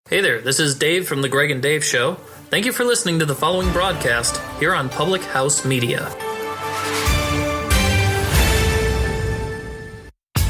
Hey there, this is Dave from The Greg and Dave Show. Thank you for listening to the following broadcast here on Public House Media.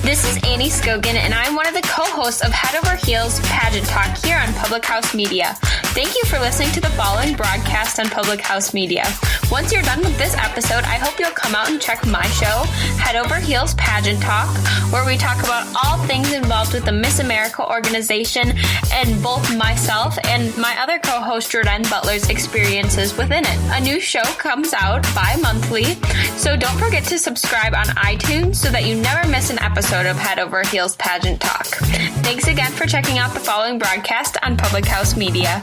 This is Annie Scogan, and I'm one of the co-hosts of Head Over Heels Pageant Talk here on Public House Media. Thank you for listening to the following broadcast on Public House Media. Once you're done with this episode, I hope you'll come out and check my show, Head Over Heels Pageant Talk, where we talk about all things involved with the Miss America organization and both myself and my other co-host, Jordan Butler's experiences within it. A new show comes out bi-monthly, so don't forget to subscribe on iTunes so that you never miss an episode of Head Over Heels Pageant Talk. Thanks again for checking out the following broadcast on Public House Media.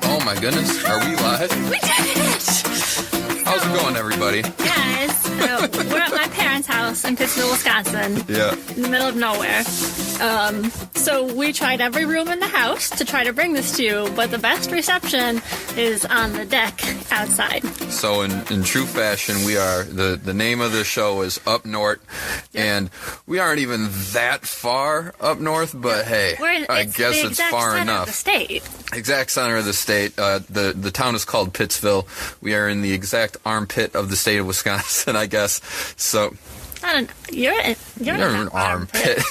Oh my goodness, are we live? We did it! How's it going, everybody? Guys, we're at my parents' house in Pittsville, Wisconsin. Yeah. In the middle of nowhere. So we tried every room in the house to try to bring this to you, but the best reception is on the deck outside. So in true fashion, we are, the name of the show is Up Nort, and we aren't even that far up north, but hey, I guess it's far enough. The state. Exact center of the state. The town is called Pittsville. We are in the exact armpit of the state of Wisconsin, I guess. So You're in an armpit.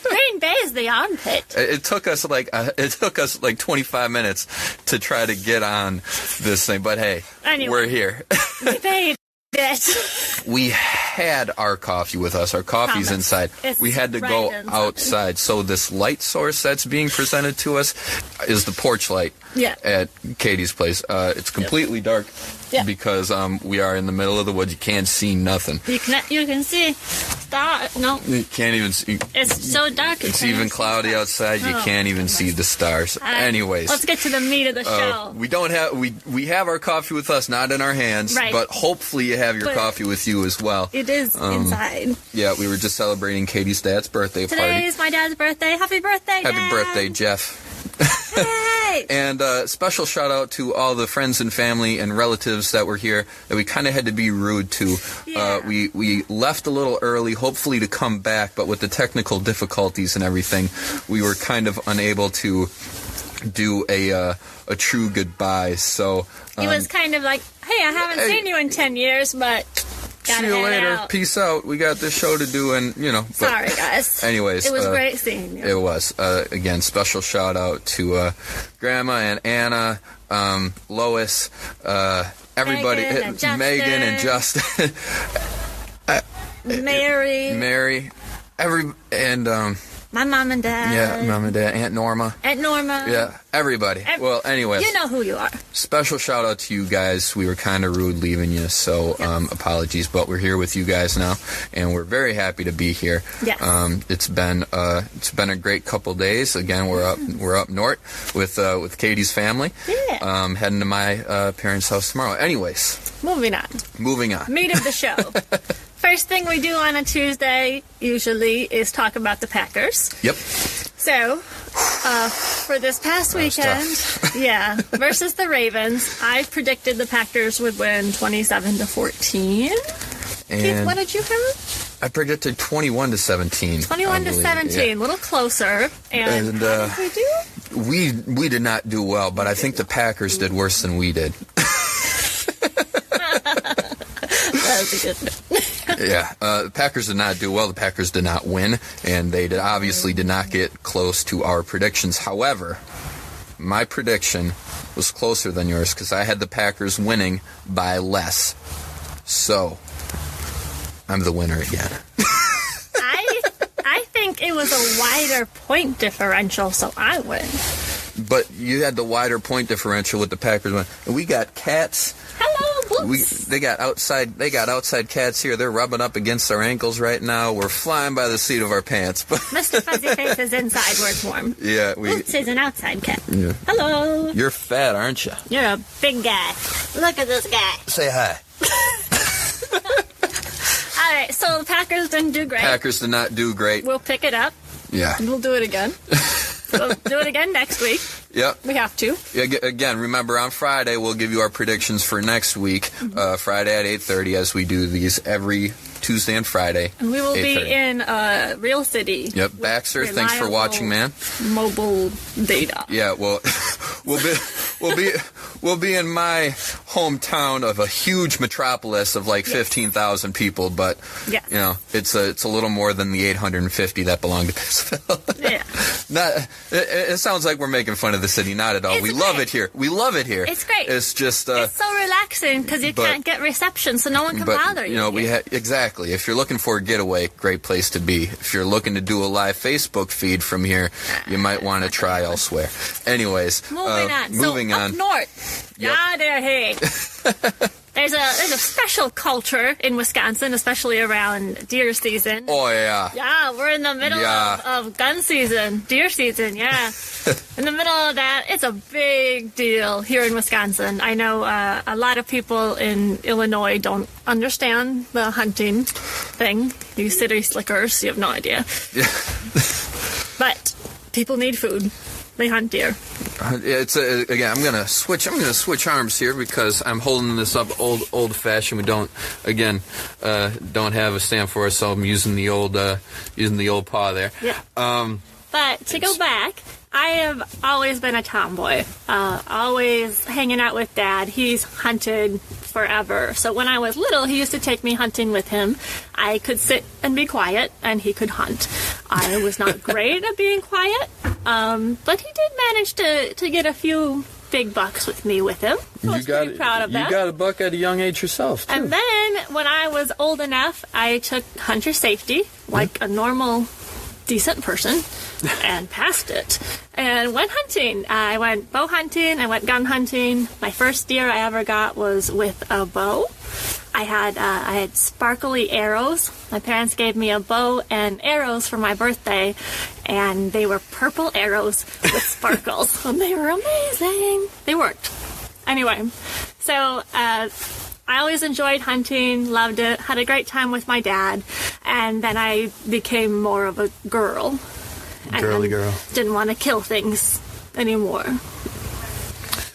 Green Bay is the armpit. It took us like 25 minutes to try to get on this thing, but hey, anyway, we're here. We paid it. We had our coffee with us. Our coffee's inside. We had to go outside. So this light source that's being presented to us is the porch light at Katie's place. It's completely dark because we are in the middle of the woods. You can't see nothing. You can see stars. No. You can't even see. It's so dark. It's even cloudy outside. You can't even see the stars. Anyways. Let's get to the meat of the show. We have our coffee with us, not in our hands, but hopefully you have your coffee with you as well. It is inside. Yeah, we were just celebrating Katie's dad's birthday party. Today is my dad's birthday. Happy birthday, Dad. Happy birthday, Jeff. Hey! And special shout out to all the friends and family and relatives that were here that we kind of had to be rude to. Yeah. We left a little early, hopefully to come back, but with the technical difficulties and everything, we were kind of unable to do a true goodbye. So it was kind of like, hey, I haven't seen you in 10 years, but see you later. Out. Peace out. We got this show to do, and Sorry, guys. Anyways, it was great seeing you. It was. Again, special shout out to Grandma and Anna, Lois, everybody, Megan and Justin, Mary, my mom and dad. Yeah, mom and dad, Aunt Norma. Yeah, everybody. Well, anyways. You know who you are. Special shout out to you guys. We were kind of rude leaving you, so apologies. But we're here with you guys now, and we're very happy to be here. Yes. It's been a great couple days. Again, we're up north with Katie's family. Yeah. Heading to my parents' house tomorrow. Anyways. Moving on. Meat of the show. First thing we do on a Tuesday, usually, is talk about the Packers. Yep. So, for this past weekend, versus the Ravens, I predicted the Packers would win 27-14. Keith, what did you have? I predicted 21-17. 21-17, a little closer. And how did we do? We did not do well, but I think the Packers did worse than we did. That was a good one. Yeah, the Packers did not do well. The Packers did not win, and they obviously did not get close to our predictions. However, my prediction was closer than yours because I had the Packers winning by less. So, I'm the winner again. I think it was a wider point differential, so I win. But you had the wider point differential with the Packers win. And we got cats. Hello, Boots. They got outside cats here. They're rubbing up against our ankles right now. We're flying by the seat of our pants. Mr. Fuzzy Face is inside where it's warm. Yeah, Boots is an outside cat. Yeah. Hello. You're fat, aren't you? You're a big guy. Look at this guy. Say hi. All right, so the Packers didn't do great. Packers did not do great. We'll pick it up. Yeah. We'll do it again. We'll do it again next week. Yep. We have to. Again, remember on Friday we'll give you our predictions for next week. Friday at 8:30, as we do these every Tuesday and Friday. And we will be in Real City. Yep. Baxter, thanks for watching, man. Mobile data. Yeah. Well, we'll be in my hometown of a huge metropolis of like 15,000 people, but yes. you know, it's a little more than the 850 that belong to Pittsville. Yeah. It sounds like we're making fun of the city. Not at all. We love it here. We love it here. It's great. It's just it's so relaxing because you can't get reception, so no one can bother you. You know, exactly. If you're looking for a getaway, great place to be. If you're looking to do a live Facebook feed from here, you might want to try elsewhere. Anyways, moving on. Up north. Yep. Hey. There's a special culture in Wisconsin, especially around deer season. Oh, yeah. Yeah, we're in the middle of gun season, deer season, yeah. In the middle of that, it's a big deal here in Wisconsin. I know a lot of people in Illinois don't understand the hunting thing. You city slickers, you have no idea. Yeah. But people need food. They hunt deer. It's again. I'm gonna switch arms here because I'm holding this up old fashioned. We don't have a stand for us, so I'm using the old paw there. Yeah. But to go back, I have always been a tomboy. Always hanging out with Dad. He's hunted forever. So when I was little, he used to take me hunting with him. I could sit and be quiet, and he could hunt. I was not great at being quiet, but he did manage to get a few big bucks with me with him. I was pretty proud of that. You got a buck at a young age yourself, too. And then when I was old enough, I took hunter safety, like a normal, decent person, and passed it. And went hunting. I went bow hunting. I went gun hunting. My first deer I ever got was with a bow. I had sparkly arrows. My parents gave me a bow and arrows for my birthday, and they were purple arrows with sparkles. And they were amazing. They worked. Anyway, so I always enjoyed hunting, loved it, had a great time with my dad, and then I became more of a girl. Girly girl. Didn't want to kill things anymore.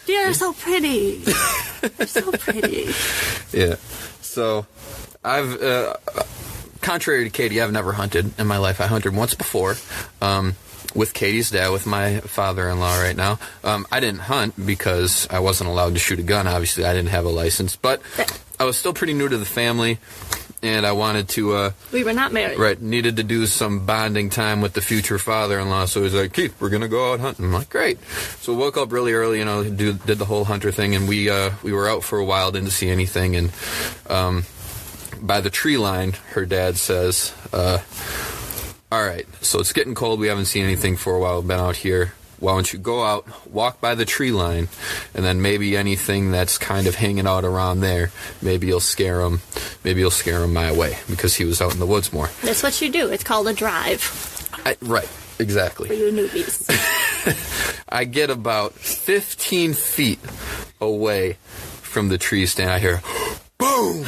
Deer are so pretty. They're so pretty. Yeah. So, I've, contrary to Katie, I've never hunted in my life. I hunted once before, with Katie's dad, with my father-in-law right now. I didn't hunt because I wasn't allowed to shoot a gun. Obviously, I didn't have a license, but I was still pretty new to the family, and I wanted to... we were not married. Right, needed to do some bonding time with the future father-in-law, so he's like, Keith, we're going to go out hunting. I'm like, great. So woke up really early, did the whole hunter thing, and we were out for a while, didn't see anything, and by the tree line, her dad says, all right, so it's getting cold, we haven't seen anything for a while, we've been out here. Why don't you go out, walk by the tree line, and then maybe anything that's kind of hanging out around there, maybe you'll scare them my way, because he was out in the woods more. That's what you do. It's called a drive. Right, exactly. For you newbies. I get about 15 feet away from the tree stand. I hear, boom!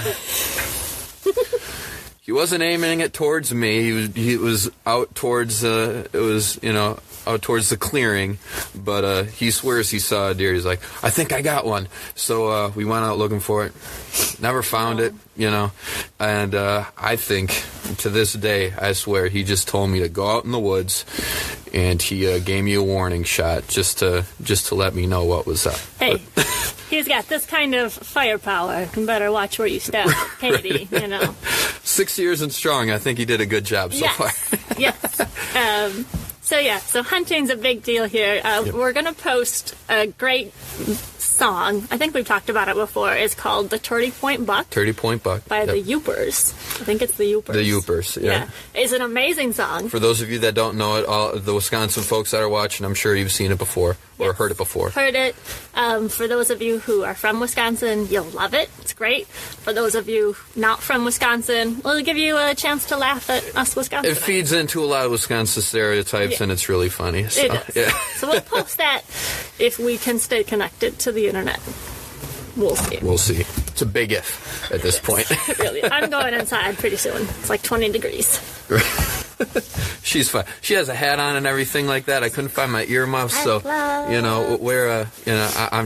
He wasn't aiming it towards me. He was out towards out towards the clearing, but he swears he saw a deer. He's like, I think I got one. So we went out looking for it. Never found it, and I think to this day, I swear, he just told me to go out in the woods, and he gave me a warning shot just to let me know what was up. Hey, he's got this kind of firepower. You better watch where you step, Katie, 6 years and strong. I think he did a good job so far. Yes. So hunting's a big deal here. We're going to post a great song. I think we've talked about it before. It's called The 30 Point Buck. 30 Point Buck. By the Yoopers. I think it's the Yoopers. The Yoopers, yeah. It's an amazing song. For those of you that don't know it, all the Wisconsin folks that are watching, I'm sure you've seen it before or heard it before. Heard it. For those of you who are from Wisconsin, you'll love it. It's great. For those of you not from Wisconsin, we'll give you a chance to laugh at us Wisconsinites. It feeds into a lot of Wisconsin stereotypes, and it's really funny. So, it is. Yeah. So we'll post that if we can stay connected to the internet. We'll see. We'll see. It's a big if at this point. Really. I'm going inside pretty soon. It's like 20 degrees. She's fine. She has a hat on and everything like that. I couldn't find my earmuffs, so I'm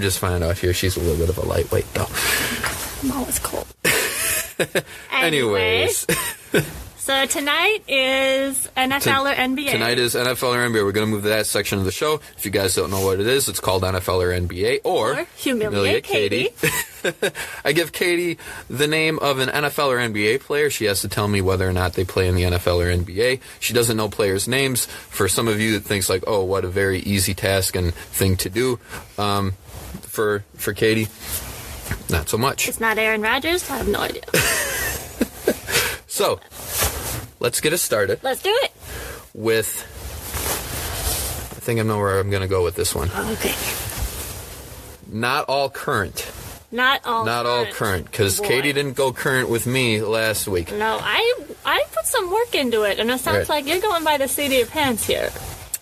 just fine out here. She's a little bit of a lightweight, though. I'm always cold. Anyways. So tonight is NFL or NBA? Tonight is NFL or NBA. We're going to move to that section of the show. If you guys don't know what it is, it's called NFL or NBA or Humiliate Katie. I give Katie the name of an NFL or NBA player. She has to tell me whether or not they play in the NFL or NBA. She doesn't know players' names. For some of you that thinks like, oh, what a very easy task and thing to do. For Katie, not so much. It's not Aaron Rodgers? I have no idea. So, let's get it started. Let's do it. With, I think I know where I'm going to go with this one. Okay. Not all current. Not all current, because Katie didn't go current with me last week. No, I put some work into it, and it sounds like you're going by the seat of your pants here.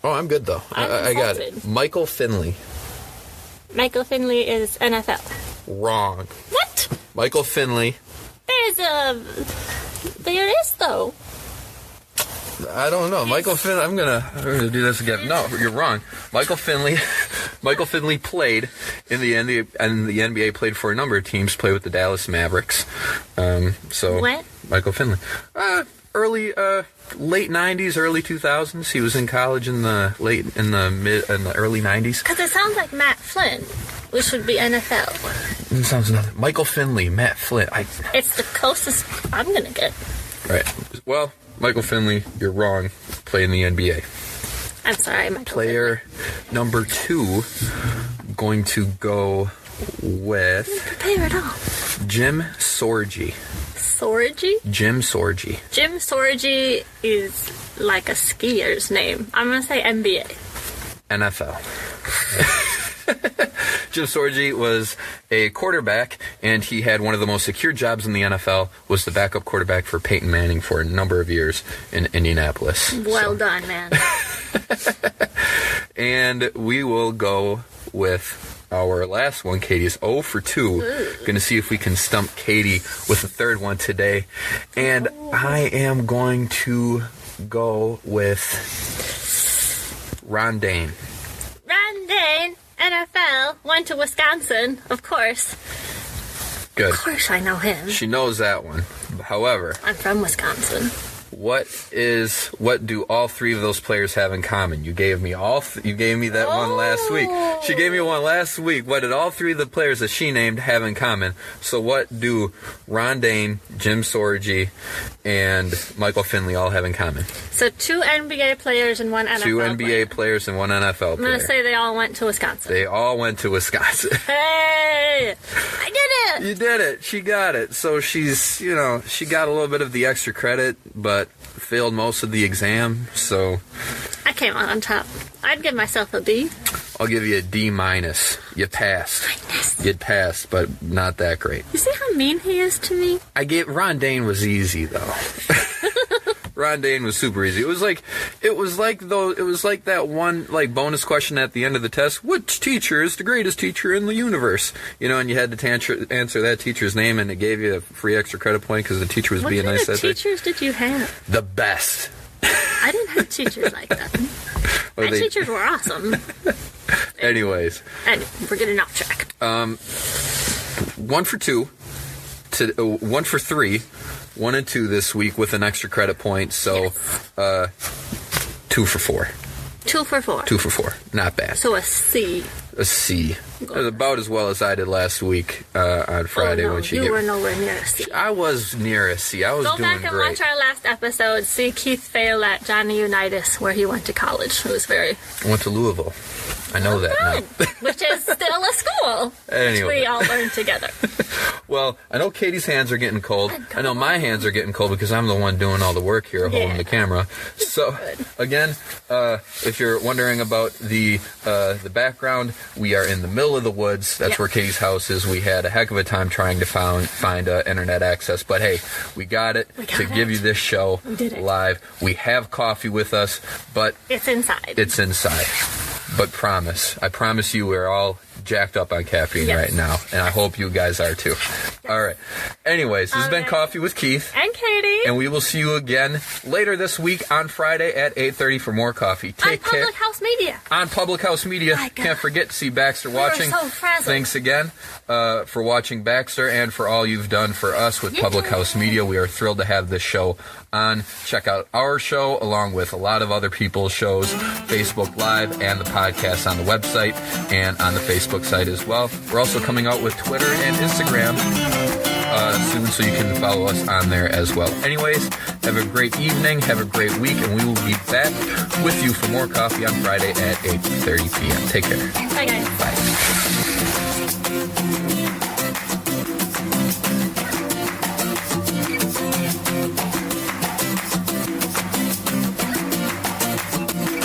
Oh, I'm good, though. I got it. Michael Finley. Michael Finley is NFL. Wrong. What? Michael Finley. There is, though. I don't know. Michael Finley. I'm gonna do this again. No, you're wrong. Michael Finley played in the NBA. Played for a number of teams. Played with the Dallas Mavericks. What? Michael Finley. Late '90s, early 2000s. He was in college in the early '90s. Because it sounds like Matt Flynn, which would be NFL. It sounds nothing. Michael Finley, Matt Flynn. It's the closest I'm gonna get. Right. Well, Michael Finley, you're wrong. Play in the NBA. I'm sorry, Michael Player Finley. number 2, going to go with... Prepare it all. Jim Sorgi. Sorgi? Jim Sorgi. Jim Sorgi is like a skier's name. I'm going to say NBA. NFL. Jim Sorgi was a quarterback, and he had one of the most secure jobs in the NFL, was the backup quarterback for Peyton Manning for a number of years in Indianapolis. Well done, man. And we will go with our last one. Katie's 0 for 2. Going to see if we can stump Katie with a third one today. And I am going to go with Ron Dane. Ron Dane, NFL, went to Wisconsin, of course. Good. Of course I know him. She knows that one. However, I'm from Wisconsin. What do all 3 of those players have in common? You gave me that one last week. She gave me one last week. What did all 3 of the players that she named have in common? So what do Ron Dane, Jim Sorgi, and Michael Finley all have in common? So 2 NBA players and 1 NFL 2 NBA player. players and 1 NFL player. I'm going to say they all went to Wisconsin. They all went to Wisconsin. Hey! I did it! You did it. She got it. So she got a little bit of the extra credit, but failed most of the exam, so... I came out on top. I'd give myself a B. I'll give you a D-. You passed. You'd passed, but not that great. You see how mean he is to me? Ron Dane was easy, though. Ron Dane was super easy. It was like that one bonus question at the end of the test. Which teacher is the greatest teacher in the universe? And you had to answer that teacher's name, and it gave you a free extra credit point because the teacher was being nice. What kind of teachers did you have? The best. I didn't have teachers like that. My teachers were awesome. Anyways. And we're getting off track. 1 for 2. 1 for 3. 1 and 2 this week with an extra credit point, so yes. 2 for 4. 2 for 4. 2 for 4. Not bad. So a C. A C. It was about as well as I did last week on Friday. When you were nowhere near a C. I was near a C. I was doing great. Go back and watch our last episode. See Keith fail at Johnny Unitas, where he went to college. It was very... I went to Louisville. I know that now. Which is still a school. Anyway. Which we all learned together. Well, I know Katie's hands are getting cold. I know my hands are getting cold because I'm the one doing all the work here, holding the camera. So, again, if you're wondering about the background, we are in the middle of the woods. That's where Katie's house is. We had a heck of a time trying to find internet access. But, hey, we got it to give you this show live. We have coffee with us, but... It's inside. It's inside. But I promise you we're all jacked up on caffeine right now, and I hope you guys are too. All right. Anyways, this has been Coffee with Keith. And Katie. And we will see you again later this week on Friday at 8:30 for more coffee. Take care. On Public House Media. On Public House Media. Can't forget to see Baxter watching. So frazzled. Thanks again for watching, Baxter, and for all you've done for us with Public House Media. We are thrilled to have this show on. Check out our show along with a lot of other people's shows, Facebook Live and the podcast on the website and on the Facebook site as well. We're also coming out with Twitter and Instagram soon, so you can follow us on there as well. Anyways, have a great evening, have a great week, and we will be back with you for more coffee on Friday at 8:30 p.m. Take care. Bye, guys.